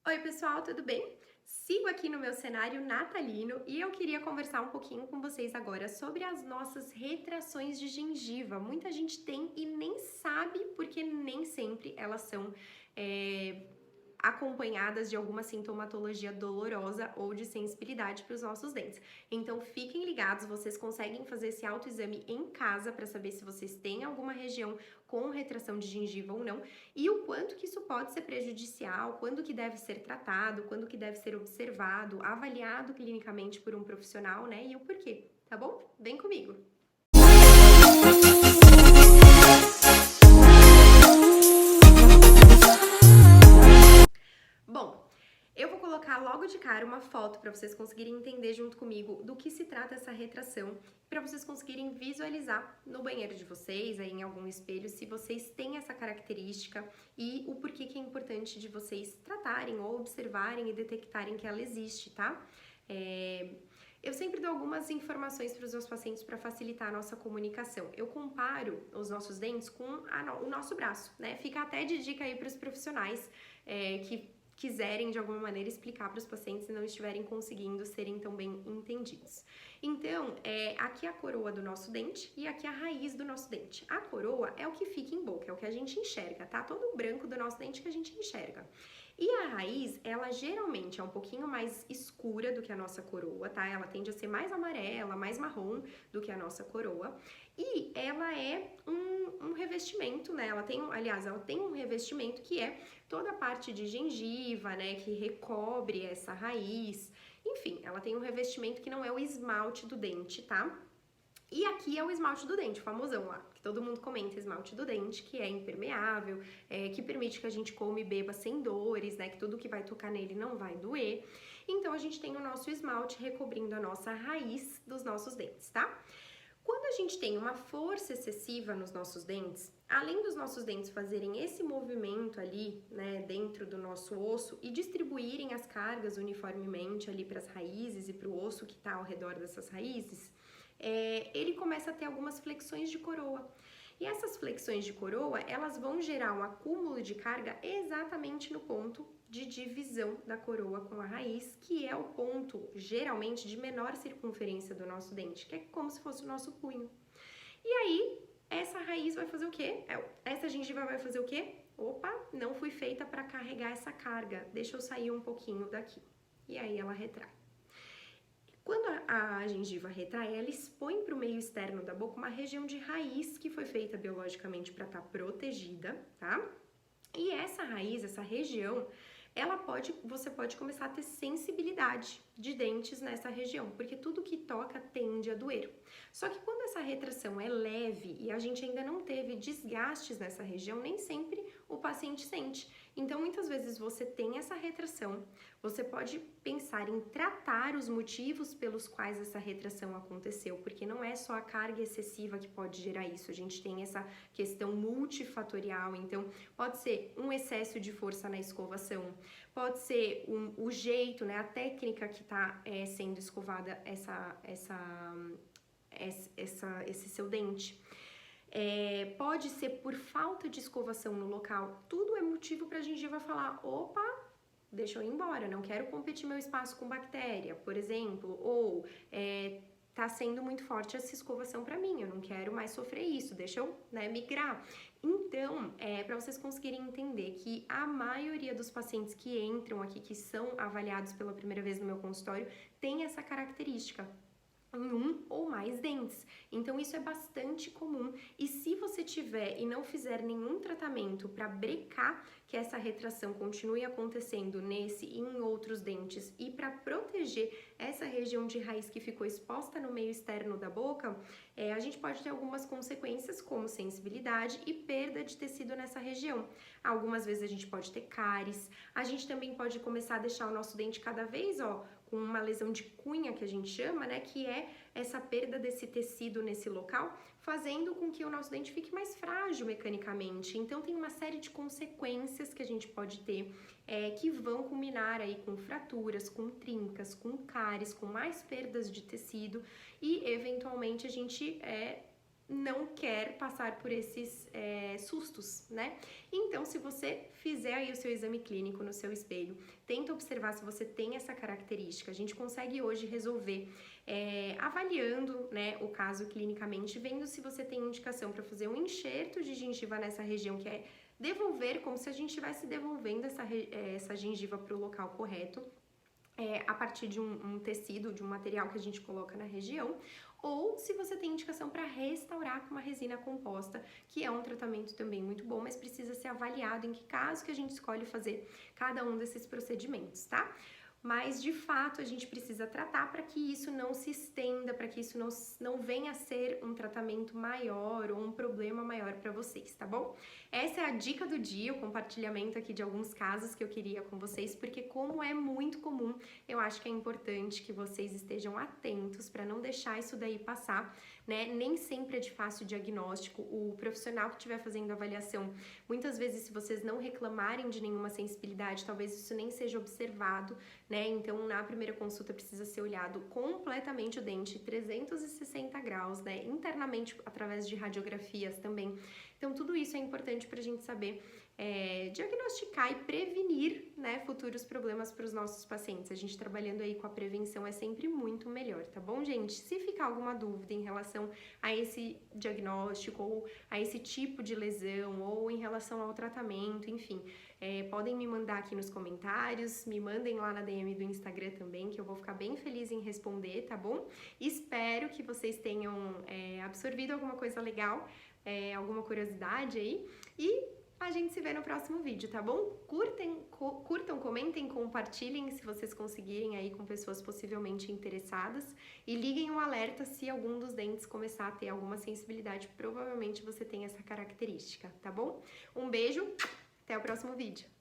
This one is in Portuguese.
Oi pessoal, tudo bem? Sigo aqui no meu cenário natalino e eu queria conversar um pouquinho com vocês agora sobre as nossas retrações de gengiva. Muita gente tem e nem sabe porque nem sempre elas são acompanhadas de alguma sintomatologia dolorosa ou de sensibilidade para os nossos dentes. Então fiquem ligados, vocês conseguem fazer esse autoexame em casa para saber se vocês têm alguma região com retração de gengiva ou não e o quanto que isso pode ser prejudicial, quando que deve ser tratado, quando que deve ser observado, avaliado clinicamente por um profissional, né? E o porquê, tá bom? Vem comigo! Bom, eu vou colocar logo de cara uma foto para vocês conseguirem entender junto comigo do que se trata essa retração, para vocês conseguirem visualizar no banheiro de vocês, aí em algum espelho, se vocês têm essa característica e o porquê que é importante de vocês tratarem ou observarem e detectarem que ela existe, tá? Eu sempre dou algumas informações para os meus pacientes para facilitar a nossa comunicação. Eu comparo os nossos dentes com o nosso braço, né? Fica até de dica aí para os profissionais que quiserem de alguma maneira explicar para os pacientes e não estiverem conseguindo serem tão bem entendidos. Então, aqui é a coroa do nosso dente e aqui é a raiz do nosso dente. A coroa é o que fica em boca, é o que a gente enxerga, tá? Todo o branco do nosso dente que a gente enxerga. E a raiz, ela geralmente é um pouquinho mais escura do que a nossa coroa, tá? Ela tende a ser mais amarela, mais marrom do que a nossa coroa. E ela é um revestimento, né? Ela tem um revestimento que é toda a parte de gengiva, né? Que recobre essa raiz. Enfim, ela tem um revestimento que não é o esmalte do dente, tá? E aqui é o esmalte do dente, o famosão lá, que todo mundo comenta, esmalte do dente, que é impermeável, que permite que a gente coma e beba sem dores, né, que tudo que vai tocar nele não vai doer. Então, a gente tem o nosso esmalte recobrindo a nossa raiz dos nossos dentes, tá? Quando a gente tem uma força excessiva nos nossos dentes, além dos nossos dentes fazerem esse movimento ali, né, dentro do nosso osso e distribuírem as cargas uniformemente ali para as raízes e para o osso que está ao redor dessas raízes, ele começa a ter algumas flexões de coroa. E essas flexões de coroa, elas vão gerar um acúmulo de carga exatamente no ponto de divisão da coroa com a raiz, que é o ponto, geralmente, de menor circunferência do nosso dente, que é como se fosse o nosso punho. E aí, essa raiz vai fazer o quê? Essa gengiva vai fazer o quê? Opa, não fui feita para carregar essa carga, deixa eu sair um pouquinho daqui. E aí ela retrai. Quando a gengiva retrai, ela expõe para o meio externo da boca uma região de raiz que foi feita biologicamente para estar protegida, tá? E essa raiz, essa região, você pode começar a ter sensibilidade de dentes nessa região, porque tudo que toca tende a doer. Só que quando essa retração é leve e a gente ainda não teve desgastes nessa região, nem sempre o paciente sente. Então, muitas vezes você tem essa retração, você pode pensar em tratar os motivos pelos quais essa retração aconteceu, porque não é só a carga excessiva que pode gerar isso, a gente tem essa questão multifatorial, então pode ser um excesso de força na escovação, pode ser o jeito, né, a técnica que está sendo escovada esse seu dente. Pode ser por falta de escovação no local. Tudo é motivo para a gengiva falar, opa, deixa eu ir embora, não quero competir meu espaço com bactéria, por exemplo, ou tá sendo muito forte essa escovação para mim, eu não quero mais sofrer isso, deixa eu, né, migrar. Então, para vocês conseguirem entender que a maioria dos pacientes que entram aqui, que são avaliados pela primeira vez no meu consultório, tem essa característica em um ou mais dentes. Então isso é bastante comum e se você tiver e não fizer nenhum tratamento para brecar que essa retração continue acontecendo nesse e em outros dentes e para proteger essa região de raiz que ficou exposta no meio externo da boca, a gente pode ter algumas consequências como sensibilidade e perda de tecido nessa região. Algumas vezes a gente pode ter cáries, a gente também pode começar a deixar o nosso dente cada vez, com uma lesão de cunha que a gente chama, né, que é essa perda desse tecido nesse local, fazendo com que o nosso dente fique mais frágil mecanicamente. Então tem uma série de consequências que a gente pode ter que vão culminar aí com fraturas, com trincas, com cáries, com mais perdas de tecido e eventualmente a gente não quer passar por esses sustos, né? Então, se você fizer aí o seu exame clínico no seu espelho, tenta observar se você tem essa característica. A gente consegue hoje resolver avaliando, né, o caso clinicamente, vendo se você tem indicação para fazer um enxerto de gengiva nessa região, que é devolver, como se a gente estivesse devolvendo essa gengiva para o local correto. A partir de um tecido, de um material que a gente coloca na região, ou se você tem indicação para restaurar com uma resina composta, que é um tratamento também muito bom, mas precisa ser avaliado em que caso que a gente escolhe fazer cada um desses procedimentos, tá? Mas de fato a gente precisa tratar para que isso não se estenda, para que isso não venha a ser um tratamento maior ou um problema maior para vocês, tá bom? Essa é a dica do dia, o compartilhamento aqui de alguns casos que eu queria com vocês, porque como é muito comum, eu acho que é importante que vocês estejam atentos para não deixar isso daí passar, né? Nem sempre é de fácil diagnóstico. O profissional que estiver fazendo a avaliação, muitas vezes, se vocês não reclamarem de nenhuma sensibilidade, talvez isso nem seja observado, né? Então, na primeira consulta precisa ser olhado completamente o dente, 360 graus, né? Internamente, através de radiografias também. Então, tudo isso é importante para a gente saber diagnosticar e prevenir, né, futuros problemas para os nossos pacientes. A gente trabalhando aí com a prevenção é sempre muito melhor, tá bom, gente? Se ficar alguma dúvida em relação a esse diagnóstico ou a esse tipo de lesão ou em relação ao tratamento, enfim, podem me mandar aqui nos comentários, me mandem lá na DM do Instagram também, que eu vou ficar bem feliz em responder, tá bom? Espero que vocês tenham absorvido alguma coisa legal, alguma curiosidade aí, e a gente se vê no próximo vídeo, tá bom? Curtam, comentem, compartilhem se vocês conseguirem aí com pessoas possivelmente interessadas e liguem um alerta se algum dos dentes começar a ter alguma sensibilidade, provavelmente você tem essa característica, tá bom? Um beijo, até o próximo vídeo!